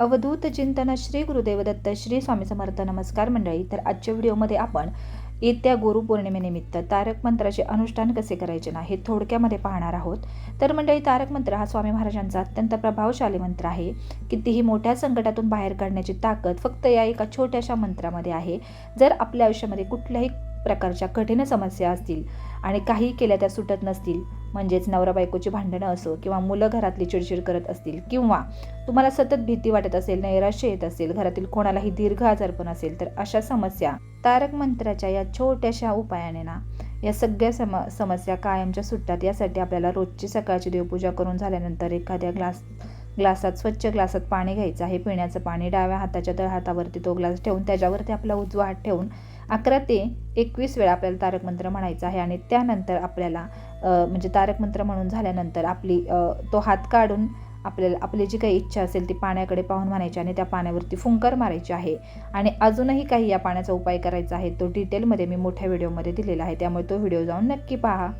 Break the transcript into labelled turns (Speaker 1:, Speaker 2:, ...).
Speaker 1: अवधूत चिंतन श्री गुरुदेव दत्त श्री स्वामी समर्थ. नमस्कार मंडळी. तर आजच्या व्हिडिओमध्ये आपण येत्या गुरुपौर्णिमेनिमित्त तारक मंत्राचे अनुष्ठान कसे करायचे ना हे थोडक्यामध्ये पाहणार आहोत. तर मंडळी, तारक मंत्र हा स्वामी महाराजांचा अत्यंत प्रभावशाली मंत्र आहे. कितीही मोठ्या संकटातून बाहेर काढण्याची ताकद फक्त या एका छोट्याशा मंत्रामध्ये आहे. जर आपल्या आयुष्यामध्ये कुठल्याही प्रकारच्या कठीण समस्या असतील आणि काही केल्या त्या सुटत नसतील, म्हणजेच नवरा बायकोची भांडणं असो किंवा मुलं घरातली चिडचिड करत असतील किंवा तुम्हाला सतत भीती वाटत असेल, नैराश्य येत असेल, घरातील कोणालाही दीर्घ आजारपण असेल, तर अशा समस्या तारक मंत्राच्या या छोट्याशा उपायाने ना या सगळ्या समस्या कायमच्या सुटतात. यासाठी आपल्याला रोजची सकाळची देवपूजा करून झाल्यानंतर एखाद्या स्वच्छ ग्लासात पाणी घ्यायचं आहे, पिण्याचं पाणी. डाव्या हाताच्या तळहातावरती तो ग्लास ठेवून त्याच्यावरती आपला उजवा हात ठेवून 11 ते 21 वेळा आपल्याला तारक मंत्र म्हणायचा आहे. आणि त्यानंतर आपल्याला म्हणजे तारक मंत्र म्हणून झाल्यानंतर तो हात काढून आपल्याला आपली जी काही इच्छा असेल ती पाण्याकडे पाहून म्हणायची आणि त्या पाण्यावरती फुंकर मारायची आहे. आणि अजूनही काही या पाण्याचा उपाय करायचा आहे, तो डिटेलमध्ये मी मोठ्या व्हिडिओमध्ये दिलेला आहे, त्यामुळे तो व्हिडिओ जाऊन नक्की पहा.